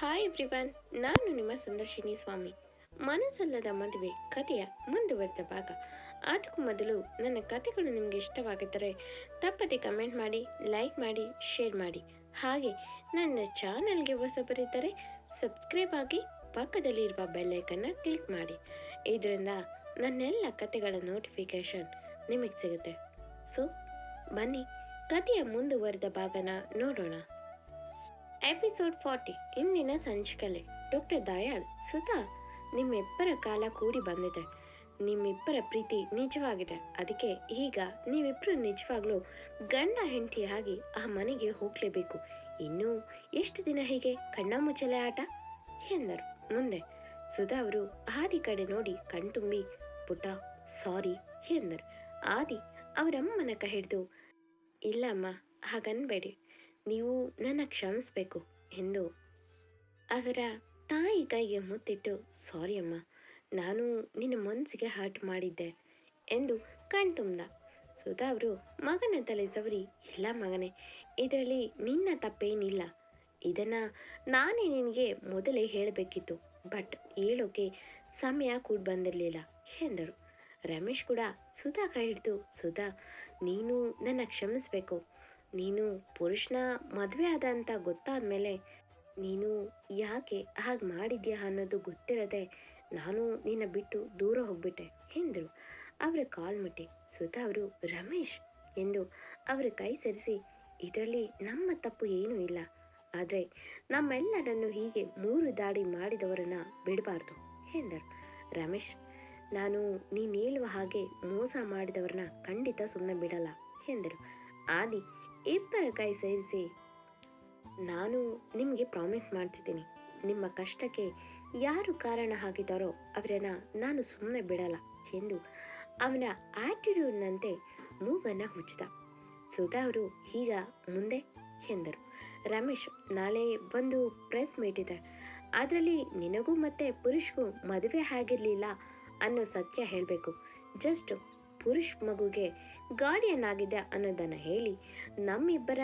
Hi everyone, ನಾನು ನಿಮ್ಮ ಸಂದರ್ಶಿನಿ ಸ್ವಾಮಿ. ಮನಸ್ಸಲ್ಲದ ಮದುವೆ ಕಥೆಯ ಮುಂದುವರೆದ ಭಾಗ. ಅದಕ್ಕೂ ಮೊದಲು ನನ್ನ ಕಥೆಗಳು ನಿಮಗೆ ಇಷ್ಟವಾಗಿದ್ದರೆ ತಪ್ಪದೆ ಕಮೆಂಟ್ ಮಾಡಿ, ಲೈಕ್ ಮಾಡಿ, ಶೇರ್ ಮಾಡಿ. ಹಾಗೆ ನನ್ನ ಚಾನಲ್ಗೆ ಹೊಸಬರಿದ್ದರೆ ಸಬ್ಸ್ಕ್ರೈಬ್ ಆಗಿ ಪಕ್ಕದಲ್ಲಿರುವ ಬೆಲ್ಲೈಕನ್ನ ಕ್ಲಿಕ್ ಮಾಡಿ. ಇದರಿಂದ ನನ್ನೆಲ್ಲ ಕಥೆಗಳ ನೋಟಿಫಿಕೇಶನ್ ನಿಮಗೆ ಸಿಗುತ್ತೆ. ಸೊ ಬನ್ನಿ ಕಥೆಯ ಮುಂದುವರೆದ ಭಾಗನ ನೋಡೋಣ. ಎಪಿಸೋಡ್ 40. ಇಂದಿನ ಸಂಚಿಕೆಯಲ್ಲಿ ಡಾಕ್ಟರ್ ದಯಾಳ್, ಸುಧಾ, ನಿಮ್ಮಿಬ್ಬರ ಕಾಲ ಕೂಡಿ ಬಂದಿದೆ. ನಿಮ್ಮಿಬ್ಬರ ಪ್ರೀತಿ ನಿಜವಾಗಿದೆ. ಅದಕ್ಕೆ ಈಗ ನೀವಿಬ್ಬರು ನಿಜವಾಗ್ಲೂ ಗಂಡ ಹೆಂಡತಿಯಾಗಿ ಆ ಮನೆಗೆ ಹೋಗ್ಲೇಬೇಕು. ಇನ್ನೂ ಎಷ್ಟು ದಿನ ಹೀಗೆ ಕಣ್ಣ ಮುಚ್ಚಲೆ ಆಟ ಎಂದರು. ಮುಂದೆ ಸುಧಾ ಅವರು ಆದಿ ಕಡೆ ನೋಡಿ ಕಣ್ತುಂಬಿ ಪುಟ್ಟ ಸಾರಿ ಎಂದರು. ಆದಿ ಅವರಮ್ಮನ ಕೈ ಹಿಡಿದು, ಇಲ್ಲಮ್ಮ, ಹಾಗನ್ಬೇಡಿ, ನೀವು ನನ್ನ ಕ್ಷಮಿಸಬೇಕು ಎಂದು ಅವರ ತಾಯಿ ಕೈಗೆ ಮುತ್ತಿಟ್ಟು, ಸಾರಿ ಅಮ್ಮ, ನಾನು ನಿನ್ನ ಮನಸ್ಸಿಗೆ ಹರ್ಟ್ ಮಾಡಿದ್ದೆ ಎಂದು ಕಣ್ತುಂಬ. ಸುಧಾ ಅವರು ಮಗನ ತಲೆ ಸವರಿ, ಇಲ್ಲ ಮಗನೇ, ಇದರಲ್ಲಿ ನಿನ್ನ ತಪ್ಪೇನಿಲ್ಲ. ಇದನ್ನು ನಾನೇ ನಿನಗೆ ಮೊದಲೇ ಹೇಳಬೇಕಿತ್ತು, ಬಟ್ ಹೇಳೋಕೆ ಸಮಯ ಕೂಡ ಬಂದಿರಲಿಲ್ಲ ಎಂದರು. ರಮೇಶ್ ಕೂಡ ಸುಧಾ ಕೈ ಹಿಡಿದು, ಸುಧಾ, ನೀನು ನನ್ನ ಕ್ಷಮಿಸಬೇಕು. ನೀನು ಪುರುಷನ ಮದುವೆ ಆದ ಅಂತ ಗೊತ್ತಾದ ಮೇಲೆ ನೀನು ಯಾಕೆ ಹಾಗೆ ಮಾಡಿದ್ಯಾ ಅನ್ನೋದು ಗೊತ್ತಿರದೆ ನಾನು ನಿನ್ನ ಬಿಟ್ಟು ದೂರ ಹೋಗ್ಬಿಟ್ಟೆ ಎಂದರು. ಅವರ ಕಾಲ್ ಮುಟ್ಟಿ ಸುಧಾ ಅವರು, ರಮೇಶ್ ಎಂದು ಅವರ ಕೈ ಸರಿಸಿ, ಇದರಲ್ಲಿ ನಮ್ಮ ತಪ್ಪು ಏನೂ ಇಲ್ಲ, ಆದರೆ ನಮ್ಮೆಲ್ಲರನ್ನು ಹೀಗೆ ಮೂರು ದಾಡಿ ಮಾಡಿದವರನ್ನ ಬಿಡಬಾರ್ದು ಎಂದರು. ರಮೇಶ್, ನಾನು ನೀನು ಹೇಳುವ ಹಾಗೆ ಮೋಸ ಮಾಡಿದವರನ್ನ ಖಂಡಿತ ಸುಮ್ಮನೆ ಬಿಡಲ್ಲ ಎಂದರು. ಆದಿ ಇಬ್ಬರ ಕೈ ಸೇರಿಸಿ, ನಾನು ನಿಮಗೆ ಪ್ರಾಮಿಸ್ ಮಾಡ್ತಿದ್ದೀನಿ, ನಿಮ್ಮ ಕಷ್ಟಕ್ಕೆ ಯಾರು ಕಾರಣ ಆಗಿದ್ದಾರೋ ಅವರನ್ನ ನಾನು ಸುಮ್ಮನೆ ಬಿಡಲ್ಲ ಎಂದು ಅವನ ಆಟಿಟ್ಯೂಡ್ನಂತೆ ಮೂಗನ್ನು ಹುಚ್ಚಿದ. ಸುಧಾ ಅವರು, ಈಗ ಮುಂದೆ ಎಂದರು. ರಮೇಶ್, ನಾಳೆ ಒಂದು ಪ್ರೆಸ್ ಮೀಟ್ ಇದೆ, ಅದರಲ್ಲಿ ನಿನಗೂ ಮತ್ತೆ ಪುರುಷ್ಗೂ ಮದುವೆ ಆಗಿರಲಿಲ್ಲ ಅನ್ನೋ ಸತ್ಯ ಹೇಳಬೇಕು. ಜಸ್ಟ್ ಪುರುಷ್ ಮಗುಗೆ ಗಾರ್ಡಿಯನ್ ಆಗಿದೆ ಅನ್ನೋದನ್ನು ಹೇಳಿ ನಮ್ಮಿಬ್ಬರ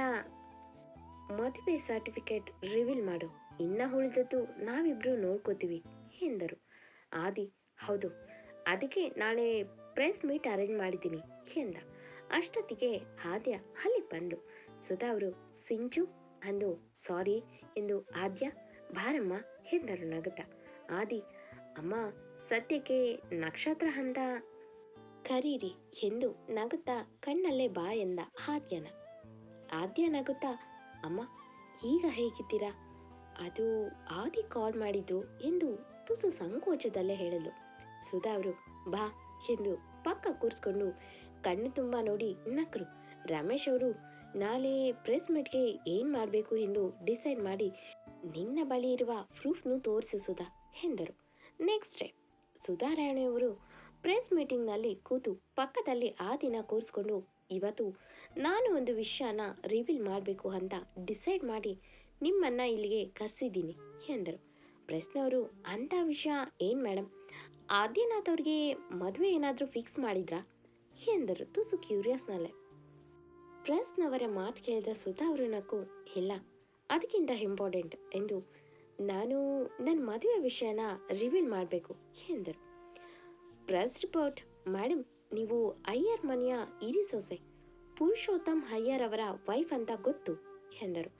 ಮದುವೆ ಸರ್ಟಿಫಿಕೇಟ್ ರಿವೀಲ್ ಮಾಡು, ಇನ್ನು ಉಳಿದದ್ದು ನಾವಿಬ್ಬರು ನೋಡ್ಕೋತೀವಿ ಎಂದರು. ಆದಿ, ಹೌದು, ಅದಕ್ಕೆ ನಾಳೆ ಪ್ರೆಸ್ ಮೀಟ್ ಅರೇಂಜ್ ಮಾಡಿದ್ದೀನಿ ಎಂದ. ಅಷ್ಟೊತ್ತಿಗೆ ಆದ್ಯ ಅಲ್ಲಿಗೆ ಬಂದು ಸುಧಾ ಅವರು, ಸಿಂಚು ಅಂದು ಸಾರಿ ಎಂದು ಆದ್ಯ, ಬಾರಮ್ಮ ಎಂದರು ನಗುತ್ತಾ. ಆದಿ, ಅಮ್ಮ, ಸದ್ಯಕ್ಕೆ ನಕ್ಷತ್ರ ಅಂತ ಕರೀರಿ ಎಂದು ನಗುತ್ತಾ ಕಣ್ಣಲ್ಲೇ ಬಾ ಎಂದ ಆದ್ಯನ. ಆದ್ಯ ನಗುತ್ತಾ, ಅಮ್ಮ, ಈಗ ಹೇಗಿದ್ದೀರಾ? ಅದು ಆದಿ ಕಾಲ್ ಮಾಡಿದ್ರು ಎಂದು ತುಸು ಸಂಕೋಚದಲ್ಲೇ ಹೇಳಲು. ಸುಧಾ ಅವರು, ಬಾ ಎಂದು ಪಕ್ಕ ಕೂರಿಸ್ಕೊಂಡು ಕಣ್ಣು ತುಂಬ ನೋಡಿ ನಕ್ರು. ರಮೇಶ್ ಅವರು, ನಾಳೆ ಪ್ರೆಸ್ ಮೀಟ್ಗೆ ಏನು ಮಾಡಬೇಕು ಎಂದು ಡಿಸೈಡ್ ಮಾಡಿ ನಿನ್ನ ಬಳಿ ಇರುವ ಪ್ರೂಫ್ನು ತೋರಿಸು ಸುಧಾ ಎಂದರು. ನೆಕ್ಸ್ಟ್ ಡೇ ಸುಧಾರಾಣಿಯವರು ಪ್ರೆಸ್ ಮೀಟಿಂಗ್ನಲ್ಲಿ ಕೂತು ಪಕ್ಕದಲ್ಲಿ ಆ ದಿನ ಕೂರಿಸ್ಕೊಂಡು, ಇವತ್ತು ನಾನು ಒಂದು ವಿಷಯನ ರಿವೀಲ್ ಮಾಡಬೇಕು ಅಂತ ಡಿಸೈಡ್ ಮಾಡಿ ನಿಮ್ಮನ್ನು ಇಲ್ಲಿಗೆ ಕರೆಸಿದ್ದೀನಿ ಎಂದರು. ಪ್ರೆಸ್ನವರು, ಅಂಥ ವಿಷಯ ಏನು ಮೇಡಮ್? ಆದ್ಯನಾಥ್ ಅವ್ರಿಗೆ ಮದುವೆ ಏನಾದರೂ ಫಿಕ್ಸ್ ಮಾಡಿದ್ರಾ ಎಂದರು ತುಸು ಕ್ಯೂರಿಯಸ್ನಲ್ಲೇ. ಪ್ರೆಸ್ನವರ ಮಾತು ಕೇಳಿದ ಸುಧಾ ಅವರು ನಕ್ಕು, ಇಲ್ಲ, ಅದಕ್ಕಿಂತ ಇಂಪಾರ್ಟೆಂಟ್ ಎಂದು ನಾನು ನನ್ನ ಮದುವೆ ವಿಷಯನ ರಿವೀಲ್ ಮಾಡಬೇಕು ಎಂದರು. ಪ್ರೆಸ್ ರಿಪೋರ್ಟ್, ಮೇಡಮ್, ನೀವು ಅಯ್ಯರ್ ಮನೆಯ ಹಿರಿ ಸೊಸೆ ಪುರುಷೋತ್ತಮ್ ಅಯ್ಯರ್ ಅವರ ವೈಫ್ ಅಂತ ಗೊತ್ತು ಎಂದರು.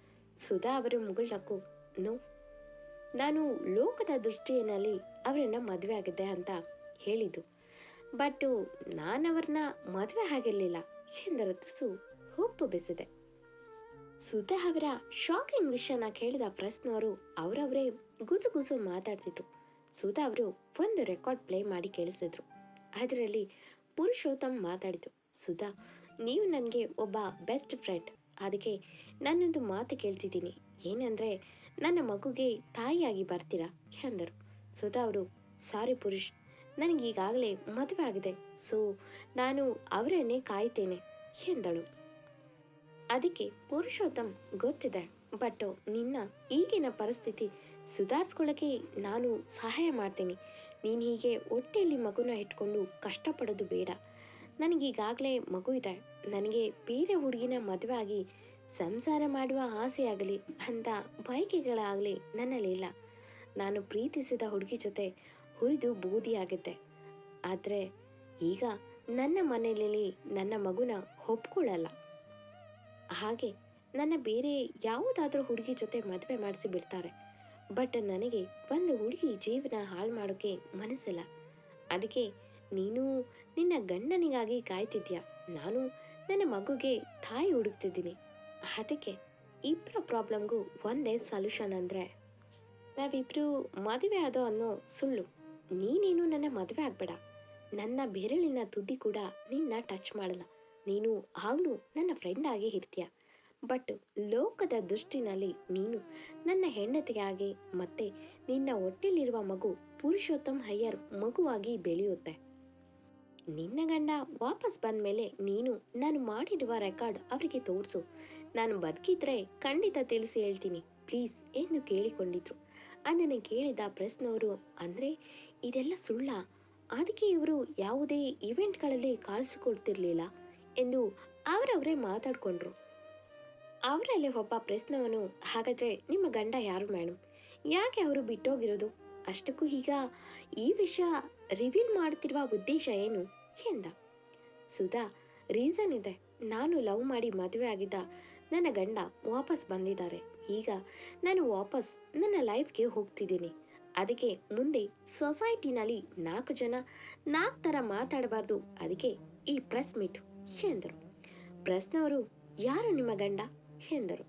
ಸುಧಾ ಅವರು ಮುಗುಳ್ನಕ್ಕು, ನೋ, ನಾನು ಲೋಕದ ದೃಷ್ಟಿಯಲ್ಲಿ ಅವರನ್ನ ಮದುವೆ ಆಗಿದ್ದೆ ಅಂತ ಹೇಳಿದ್ದು, ಬಟ್ ನಾನವ್ರನ್ನ ಮದುವೆ ಆಗಿರಲಿಲ್ಲ ಎಂದರು ತುಸು ಒಪ್ಪು ಬೆಸೆದೆ. ಸುಧಾ ಅವರ ಶಾಕಿಂಗ್ ವಿಷಯನ ಕೇಳಿದ ಪ್ರೆಸ್ನವರು ಅವರವರೇ ಗುಸು ಮಾತಾಡ್ತಿದ್ರು. ಸುಧಾ ಅವರು ಒಂದು ರೆಕಾರ್ಡ್ ಪ್ಲೇ ಮಾಡಿ ಕೇಳಿಸಿದ್ರು. ಅದರಲ್ಲಿ ಪುರುಷೋತ್ತಮ್ ಮಾತಾಡಿದ್ರು, ಸುಧಾ, ನೀವು ನನಗೆ ಒಬ್ಬ ಬೆಸ್ಟ್ ಫ್ರೆಂಡ್, ಅದಕ್ಕೆ ನಾನೊಂದು ಮಾತು ಕೇಳ್ತಿದ್ದೀನಿ, ಏನಂದರೆ ನನ್ನ ಮಗುಗೆ ತಾಯಿಯಾಗಿ ಬರ್ತೀರಾ ಎಂದರು. ಸುಧಾ ಅವರು, ಸಾರಿ ಪುರುಷ್, ನನಗೀಗಾಗಲೇ ಮದುವೆ ಆಗಿದೆ, ಸೊ ನಾನು ಅವರನ್ನೇ ಕಾಯ್ತೇನೆ ಎಂದಳು. ಅದಕ್ಕೆ ಪುರುಷೋತ್ತಮ್, ಗೊತ್ತಿದೆ, ಬಟ್ ನಿನ್ನ ಈಗಿನ ಪರಿಸ್ಥಿತಿ ಸುಧಾರಿಸ್ಕೊಳ್ಳೋಕ್ಕೆ ನಾನು ಸಹಾಯ ಮಾಡ್ತೀನಿ. ನೀನು ಹೀಗೆ ಹೊಟ್ಟೆಯಲ್ಲಿ ಮಗುನ ಇಟ್ಕೊಂಡು ಕಷ್ಟಪಡೋದು ಬೇಡ. ನನಗೀಗಾಗಲೇ ಮಗು ಇದೆ, ನನಗೆ ಬೇರೆ ಹುಡುಗಿನ ಮದುವೆ ಆಗಿ ಸಂಸಾರ ಮಾಡುವ ಆಸೆಯಾಗಲಿ ಅಂತ ಬಯಕೆಗಳಾಗಲಿ ನನ್ನಲ್ಲಿ ಇಲ್ಲ. ನಾನು ಪ್ರೀತಿಸಿದ ಹುಡುಗಿ ಜೊತೆ ಹುರಿದು ಬೂದಿಯಾಗಿದ್ದೆ. ಆದರೆ ಈಗ ನನ್ನ ಮನೆಯಲ್ಲಿ ನನ್ನ ಮಗುನ ಒಪ್ಕೊಳ್ಳಲ್ಲ. ಹಾಗೆ ನನ್ನ ಬೇರೆ ಯಾವುದಾದ್ರೂ ಹುಡುಗಿ ಜೊತೆ ಮದುವೆ ಮಾಡಿಸಿ ಬಿಡ್ತಾರೆ. ಬಟ್ ನನಗೆ ಒಂದು ಹುಡುಗಿ ಜೀವನ ಹಾಳು ಮಾಡೋಕ್ಕೆ ಮನಸ್ಸಿಲ್ಲ. ಅದಕ್ಕೆ ನೀನು ನಿನ್ನ ಗಂಡನಿಗಾಗಿ ಕಾಯ್ತಿದ್ಯಾ, ನಾನು ನನ್ನ ಮಗುಗೆ ತಾಯಿ ಹುಡುಕ್ತಿದ್ದೀನಿ. ಅದಕ್ಕೆ ಇಬ್ಬರ ಪ್ರಾಬ್ಲಮ್ಗೂ ಒಂದೇ ಸೊಲ್ಯೂಷನ್ ಅಂದರೆ ನಾವಿಬ್ಬರು ಮದುವೆ ಆದೋ ಅನ್ನೋ ಸುಳ್ಳು. ನೀನೇನು ನನ್ನ ಮದುವೆ ಆಗಬೇಡ, ನನ್ನ ಬೆರಳಿನ ತುದಿ ಕೂಡ ನಿನ್ನ ಟಚ್ ಮಾಡಲ್ಲ. ನೀನು ಆಗಲೂ ನನ್ನ ಫ್ರೆಂಡ್ ಆಗಿ ಇರ್ತೀಯ. ಬಟ್ ಲೋಕದ ದೃಷ್ಟಿನಲ್ಲಿ ನೀನು ನನ್ನ ಹೆಂಡತಿಯಾಗಿ ಮತ್ತೆ ನಿನ್ನ ಹೊಟ್ಟೆಲಿರುವ ಮಗು ಪುರುಷೋತ್ತಮ್ ಅಯ್ಯರ್ ಮಗುವಾಗಿ ಬೆಳೆಯುತ್ತೆ. ನಿನ್ನ ಗಂಡ ವಾಪಸ್ ಬಂದ ಮೇಲೆ ನೀನು ನಾನು ಮಾಡಿರುವ ರೆಕಾರ್ಡ್ ಅವರಿಗೆ ತೋರಿಸು. ನಾನು ಬದುಕಿದ್ರೆ ಖಂಡಿತ ತಿಳಿಸಿ ಹೇಳ್ತೀನಿ ಪ್ಲೀಸ್ ಎಂದು ಕೇಳಿಕೊಂಡಿದ್ರು. ಅದನ್ನು ಕೇಳಿದ ಪ್ರೆಸ್ನವರು ಅಂದರೆ ಇದೆಲ್ಲ ಸುಳ್ಳ, ಅದಕ್ಕೆ ಇವರು ಯಾವುದೇ ಇವೆಂಟ್ಗಳಲ್ಲಿ ಕಾಣಿಸಿಕೊಳ್ತಿರ್ಲಿಲ್ಲ ಎಂದು ಅವರವರೇ ಮಾತಾಡ್ಕೊಂಡ್ರು. ಅವರಲ್ಲಿ ಒಬ್ಬ ಪ್ರೆಸ್ನವನು, ಹಾಗಾದರೆ ನಿಮ್ಮ ಗಂಡ ಯಾರು ಮೇಡಮ್, ಯಾಕೆ ಅವರು ಬಿಟ್ಟೋಗಿರೋದು, ಅಷ್ಟಕ್ಕೂ ಈಗ ಈ ವಿಷಯ ರಿವೀಲ್ ಮಾಡ್ತಿರುವ ಉದ್ದೇಶ ಏನು ಎಂದ. ಸುಧಾ, ರೀಸನ್ ಇದೆ. ನಾನು ಲವ್ ಮಾಡಿ ಮದುವೆ ಆಗಿದ್ದ ನನ್ನ ಗಂಡ ವಾಪಸ್ ಬಂದಿದ್ದಾರೆ. ಈಗ ನಾನು ವಾಪಸ್ ನನ್ನ ಲೈಫ್ಗೆ ಹೋಗ್ತಿದ್ದೀನಿ. ಅದಕ್ಕೆ ಮುಂದೆ ಸೊಸೈಟಿನಲ್ಲಿ 4 ಜನ 4 ಥರ ಮಾತಾಡಬಾರ್ದು, ಅದಕ್ಕೆ ಈ ಪ್ರೆಸ್ ಮೀಟ್ ಎಂದರು. ಪ್ರೆಸ್ನವರು, ಯಾರು ನಿಮ್ಮ ಗಂಡ ಎಂದರು.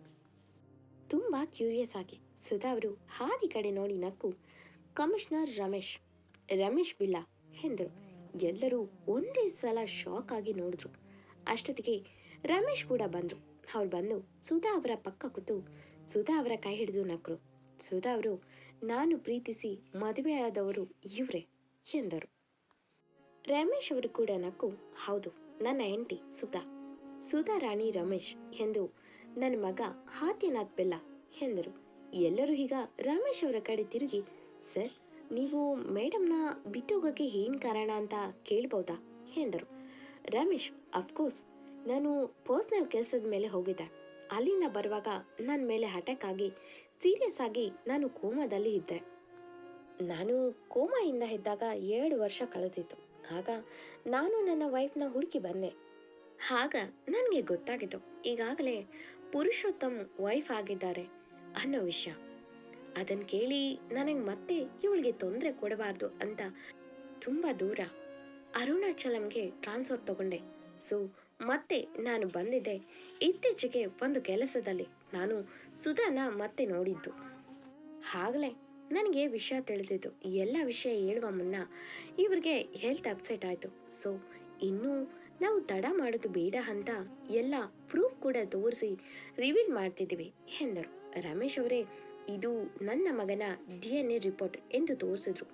ತುಂಬ ಕ್ಯೂರಿಯಸ್ ಆಗಿ ಸುಧಾ ಅವರು ಹಾದಿ ಕಡೆ ನೋಡಿ ನಕ್ಕು, ಕಮಿಷನರ್ ರಮೇಶ್, ರಮೇಶ್ ಬಿಲ್ಲಾ ಎಂದರು. ಎಲ್ಲರೂ ಒಂದೇ ಸಲ ಶಾಕ್ ಆಗಿ ನೋಡಿದ್ರು. ಅಷ್ಟೊತ್ತಿಗೆ ರಮೇಶ್ ಕೂಡ ಬಂದರು. ಅವ್ರು ಬಂದು ಸುಧಾ ಅವರ ಪಕ್ಕ ಕೂತು ಸುಧಾ ಅವರ ಕೈ ಹಿಡಿದು ನಕ್ಕರು. ಸುಧಾ ಅವರು, ನಾನು ಪ್ರೀತಿಸಿ ಮದುವೆಯಾದವರು ಇವರೇ ಎಂದರು. ರಮೇಶ್ ಅವರು ಕೂಡ ನಕ್ಕು, ಹೌದು, ನನ್ನ ಹೆಂಡತಿ ಸುಧಾ, ಸುಧಾ ರಾಣಿ ರಮೇಶ್ ಎಂದು ನನ್ನ ಮಗ ಆದಿತ್ಯನಾಥ್ ಬೆಲ್ಲಾ ಎಂದರು. ಎಲ್ಲರೂ ಈಗ ರಮೇಶ್ ಅವರ ಕಡೆ ತಿರುಗಿ, ಸರ್, ನೀವು ಮೇಡಮ್ನ ಬಿಟ್ಟೋಗೋಕ್ಕೆ ಏನು ಕಾರಣ ಅಂತ ಕೇಳ್ಬೋದಾ ಎಂದರು. ರಮೇಶ್, ಅಫ್ಕೋರ್ಸ್, ನಾನು ಪರ್ಸ್ನಲ್ ಕೆಲಸದ ಮೇಲೆ ಹೋಗಿದ್ದೆ. ಅಲ್ಲಿಂದ ಬರುವಾಗ ನನ್ನ ಮೇಲೆ ಅಟ್ಯಾಕ್ ಆಗಿ ಸೀರಿಯಸ್ ಆಗಿ ನಾನು ಕೋಮಾದಲ್ಲಿ ಇದ್ದೆ. ನಾನು ಕೋಮಾಯಿಂದ ಇದ್ದಾಗ 2 ವರ್ಷ ಕಳೆದಿತ್ತು. ಆಗ ನಾನು ನನ್ನ ವೈಫ್ನ ಹುಡುಕಿ ಬಂದೆ. ಆಗ ನನಗೆ ಗೊತ್ತಾಗಿತ್ತು ಈಗಾಗಲೇ ಪುರುಷೋತ್ತಮ್ ವೈಫ್ ಆಗಿದ್ದಾರೆ ಅನ್ನೋ ವಿಷಯ. ಅದನ್ನು ಕೇಳಿ ನನಗೆ ಮತ್ತೆ ಇವಳಿಗೆ ತೊಂದರೆ ಕೊಡಬಾರ್ದು ಅಂತ ತುಂಬ ದೂರ ಅರುಣಾಚಲಂಗೆ ಟ್ರಾನ್ಸ್ಫರ್ ತಗೊಂಡೆ. ಸೊ ಮತ್ತೆ ನಾನು ಬಂದಿದ್ದೆ ಇತ್ತೀಚೆಗೆ ಒಂದು ಕೆಲಸದಲ್ಲಿ ನಾನು ಸುಧಾನ ಮತ್ತೆ ನೋಡಿದ್ದು. ಆಗಲೇ ನನಗೆ ವಿಷಯ ತಿಳಿದಿದ್ದು. ಎಲ್ಲ ವಿಷಯ ಹೇಳುವ ಮುನ್ನ ಇವ್ರಿಗೆ ಹೆಲ್ತ್ ಅಪ್ಸೆಟ್ ಆಯಿತು. ಸೊ ಇನ್ನೂ ನಾವು ತಡ ಮಾಡೋದು ಬೇಡ ಅಂತ ಎಲ್ಲ ಪ್ರೂಫ್ ಕೂಡ ತೋರಿಸಿ ರಿವೀಲ್ ಮಾಡ್ತಿದ್ದೀವಿ ಎಂದರು. ರಮೇಶ್ ಅವರೇ, ಇದು ನನ್ನ ಮಗನ DNA ರಿಪೋರ್ಟ್ ಎಂದು ತೋರಿಸಿದ್ರು.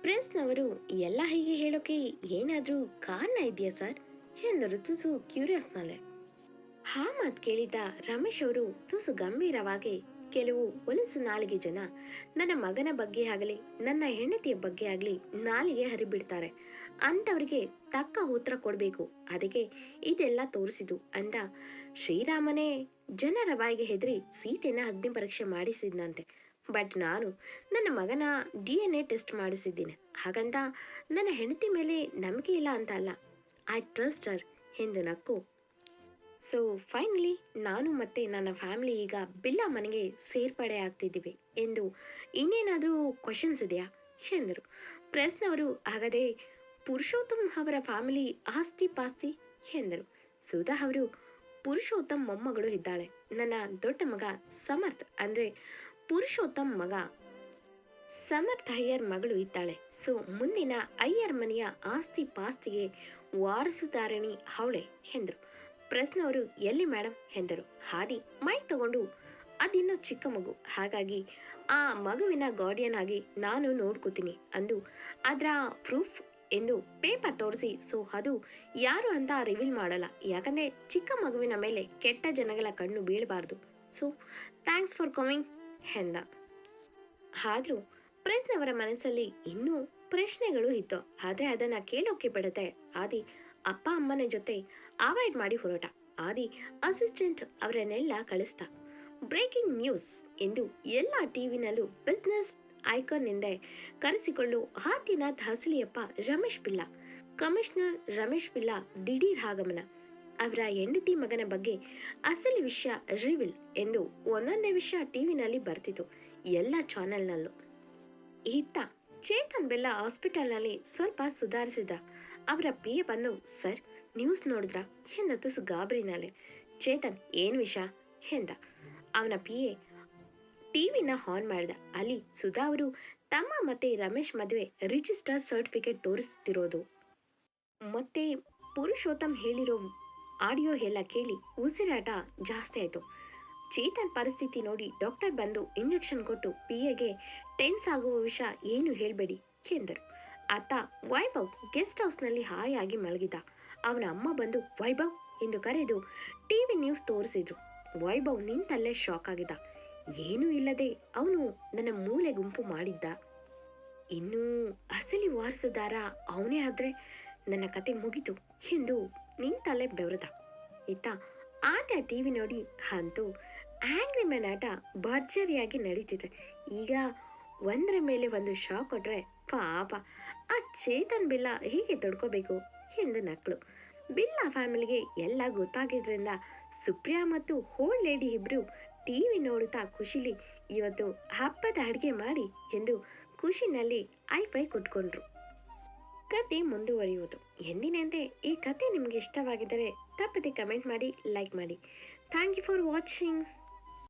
ಪ್ರೆಸ್ನವರು, ಎಲ್ಲ ಹೀಗೆ ಹೇಳೋಕೆ ಏನಾದರೂ ಕಾರಣ ಇದೆಯಾ ಸರ್ ಎಂದರು ತುಸು ಕ್ಯೂರಿಯಸ್ನಲ್ಲೇ. ಆ ಮಾತು ಕೇಳಿದ ರಮೇಶ್ ಅವರು ತುಸು ಗಂಭೀರವಾಗಿ, ಕೆಲವು ಹೊಲಸು ನಾಲಿಗೆ ಜನ ನನ್ನ ಮಗನ ಬಗ್ಗೆ ಆಗಲಿ ನನ್ನ ಹೆಂಡತಿಯ ಬಗ್ಗೆ ಆಗಲಿ ನಾಲಿಗೆ ಹರಿಬಿಡ್ತಾರೆ. ಅಂಥವ್ರಿಗೆ ತಕ್ಕ ಉತ್ತರ ಕೊಡಬೇಕು, ಅದಕ್ಕೆ ಇದೆಲ್ಲ ತೋರಿಸಿದ್ದು ಅಂತ ಶ್ರೀರಾಮನೇ ಜನರ ಬಾಯಿಗೆ ಹೆದರಿ ಸೀತೆನ ಅಗ್ನಿ ಪರೀಕ್ಷೆ ಮಾಡಿಸಿದ್ನಂತೆ. ಬಟ್ ನಾನು ನನ್ನ ಮಗನ DNA ಟೆಸ್ಟ್ ಮಾಡಿಸಿದ್ದೀನಿ. ಹಾಗಂತ ನನ್ನ ಹೆಂಡತಿ ಮೇಲೆ ನಂಬಿಕೆ ಇಲ್ಲ ಅಂತ ಅಲ್ಲ, ಐ ಟ್ರಸ್ಟ್ ಹರ್ ಎಂದು ನಕ್ಕು. ಸೊ ಫೈನಲಿ ನಾನು ಮತ್ತು ನನ್ನ ಫ್ಯಾಮಿಲಿ ಈಗ ಬಿಲ್ಲಾ ಮನೆಗೆ ಸೇರ್ಪಡೆ ಆಗ್ತಿದ್ದೀವಿ ಎಂದು ಇನ್ನೇನಾದರೂ ಕ್ವಶನ್ಸ್ ಇದೆಯಾ ಎಂದರು. ಪ್ರೆಸ್ನವರು, ಹಾಗಾದರೆ ಪುರುಷೋತ್ತಮ್ ಅವರ ಫ್ಯಾಮಿಲಿ ಆಸ್ತಿ ಪಾಸ್ತಿ ಎಂದರು. ಸುಧಾ ಅವರು, ಪುರುಷೋತ್ತಮ್ ಮೊಮ್ಮಗಳು ಇದ್ದಾಳೆ. ನನ್ನ ದೊಡ್ಡ ಮಗ ಸಮರ್ಥ್ ಅಂದರೆ ಪುರುಷೋತ್ತಮ್ ಮಗ ಸಮರ್ಥ್ ಅಯ್ಯರ್ ಮಗಳು ಇದ್ದಾಳೆ. ಸೊ ಮುಂದಿನ ಅಯ್ಯರ್ ಮನೆಯ ಆಸ್ತಿ ಪಾಸ್ತಿಗೆ ವಾರಸುದಾರಣಿ ಅವಳೆ ಎಂದರು. ಪ್ರೆಸ್ನವರು, ಎಲ್ಲಿ ಮೇಡಮ್ ಎಂದರು. ಹಾದಿ ಮೈಕ್ ತಗೊಂಡು, ಅದಿನ್ನೂ ಚಿಕ್ಕ ಮಗು, ಹಾಗಾಗಿ ಆ ಮಗುವಿನ ಗಾರ್ಡಿಯನ್ ಆಗಿ ನಾನು ನೋಡ್ಕೋತೀನಿ ಅಂದು ಅದರ ಪ್ರೂಫ್ ಎಂದು ಪೇಪರ್ ತೋರಿಸಿ, ಸೊ ಅದು ಯಾರು ಅಂತ ರಿವೀಲ್ ಮಾಡಲ್ಲ, ಯಾಕಂದರೆ ಚಿಕ್ಕ ಮಗುವಿನ ಮೇಲೆ ಕೆಟ್ಟ ಜನಗಳ ಕಣ್ಣು ಬೀಳಬಾರ್ದು. ಸೊ ಥ್ಯಾಂಕ್ಸ್ ಫಾರ್ ಕಮಿಂಗ್ ಎಂದ. ಆದರೂ ಪ್ರೆಸ್ನವರ ಮನಸ್ಸಲ್ಲಿ ಇನ್ನೂ ಪ್ರಶ್ನೆಗಳು ಇತ್ತು. ಆದರೆ ಅದನ್ನು ಕೇಳೋಕೆ ಬಿಡದೆ ಆದಿ ಅಪ್ಪ ಅಮ್ಮನ ಜೊತೆ ಅವಾಯ್ಡ್ ಮಾಡಿ ಹೊರಟ. ಆದಿ ಅಸಿಸ್ಟೆಂಟ್ ಅವರನ್ನೆಲ್ಲ ಕಳಿಸ್ತಾ. ಬ್ರೇಕಿಂಗ್ ನ್ಯೂಸ್ ಎಂದು ಎಲ್ಲ ಟಿವಿನಲ್ಲೂ ಬಿಸ್ನೆಸ್ ಐಕಾನ್ನಿಂದ ಕರೆಸಿಕೊಳ್ಳು ಆದಿನಾಥ್ ಹಸಲಿಯಪ್ಪ ರಮೇಶ್ ಪಿಲ್ಲ, ಕಮಿಷನರ್ ರಮೇಶ್ ಪಿಲ್ಲ ದಿಢೀರ್ ಆಗಮನ. ಅವರ ಹೆಂಡತಿ ಮಗನ ಬಗ್ಗೆ ಅಸಲಿ ವಿಷಯ ರಿವಿಲ್ ಎಂದು ಒಂದೊಂದೇ ವಿಷಯ ಟಿವಿನಲ್ಲಿ ಬರ್ತಿತ್ತು, ಎಲ್ಲ ಚಾನೆಲ್ನಲ್ಲೂ. ಇತ್ತ ಚೇತನ್ ಬೆಲ್ಲ ಹಾಸ್ಪಿಟಲ್ನಲ್ಲಿ ಸ್ವಲ್ಪ ಸುಧಾರಿಸಿದ. ಅವರ ಪಿ ಎ ಬಂದು, ಸರ್ ನ್ಯೂಸ್ ನೋಡಿದ್ರ ಎಂದ ತುಸು ಗಾಬರಿನಾಲೆ. ಚೇತನ್ ಏನು ವಿಷಯ ಎಂದ. ಅವನ ಪಿ ಎ ಟಿವಿನ ಆನ್ ಮಾಡಿದ. ಅಲ್ಲಿ ಸುಧಾ ಅವರು ತಮ್ಮ ಮತ್ತೆ ರಮೇಶ್ ಮದುವೆ ರಿಜಿಸ್ಟರ್ ಸರ್ಟಿಫಿಕೇಟ್ ತೋರಿಸ್ತಿರೋದು ಮತ್ತೆ ಪುರುಷೋತ್ತಮ್ ಹೇಳಿರೋ ಆಡಿಯೋ ಎಲ್ಲ ಕೇಳಿ ಉಸಿರಾಟ ಜಾಸ್ತಿ ಆಯಿತು. ಚೇತನ್ ಪರಿಸ್ಥಿತಿ ನೋಡಿ ಡಾಕ್ಟರ್ ಬಂದು ಇಂಜೆಕ್ಷನ್ ಕೊಟ್ಟು ಪಿ ಎಗೆ ಟೆನ್ಸ್ ಆಗುವ ವಿಷಯ ಏನು ಹೇಳಬೇಡಿ ಎಂದರು. ಆತ ವೈಭವ್ ಗೆಸ್ಟ್ ಹೌಸ್ನಲ್ಲಿ ಹಾಯಾಗಿ ಮಲಗಿದ. ಅವನ ಅಮ್ಮ ಬಂದು ವೈಭವ್ ಎಂದು ಕರೆದು ಟಿವಿ ನ್ಯೂಸ್ ತೋರಿಸಿದ್ರು. ವೈಭವ್ ನಿಂತಲ್ಲೇ ಶಾಕ್ ಆಗಿದ್ದ. ಏನೂ ಇಲ್ಲದೆ ಅವನು ನನ್ನ ಮೂಲೆ ಗುಂಪು ಮಾಡಿದ್ದ. ಇನ್ನೂ ಅಸಲಿ ವಾರಸುದಾರ ಅವನೇ ಆದ್ರೆ ನನ್ನ ಕತೆ ಮುಗಿತು ಎಂದು ನಿಂತಲ್ಲೇ ಬೆವರದ. ಇತ್ತ ಆದ್ಯ ಟಿವಿ ನೋಡಿ ಅಂತೂ ಆಂಗ್ರಿ ಮ್ಯಾನ್ ಆಟ ಭರ್ಜರಿಯಾಗಿ ನಡೀತಿದೆ. ಈಗ ಒಂದರ ಮೇಲೆ ಒಂದು ಶಾಕ್ ಕೊಟ್ರೆ ಪಾಪ ಆ ಚೇತನ್ ಬಿಲ್ಲ ಹೀಗೆ ತಡ್ಕೋಬೇಕು ಎಂದು ನಕ್ಕಳು. ಬಿಲ್ಲ ಫ್ಯಾಮಿಲಿಗೆ ಎಲ್ಲ ಗೊತ್ತಾಗಿದ್ರಿಂದ ಸುಪ್ರಿಯಾ ಮತ್ತು ಹೋಲ್ಡ್ ಲೇಡಿ ಇಬ್ರು ಟಿವಿ ನೋಡುತ್ತಾ ಖುಷಿಲಿ ಇವತ್ತು ಹಬ್ಬದ ಅಡುಗೆ ಮಾಡಿ ಎಂದು ಖುಷಿನಲ್ಲಿ ಐಫೈ ಕೊಟ್ಕೊಂಡ್ರು. ಕತೆ ಮುಂದುವರಿಯುವುದು. ಎಂದಿನಂತೆ ಈ ಕತೆ ನಿಮಗೆ ಇಷ್ಟವಾಗಿದ್ದರೆ ತಪ್ಪದೆ ಕಮೆಂಟ್ ಮಾಡಿ, ಲೈಕ್ ಮಾಡಿ. Thank you for watching.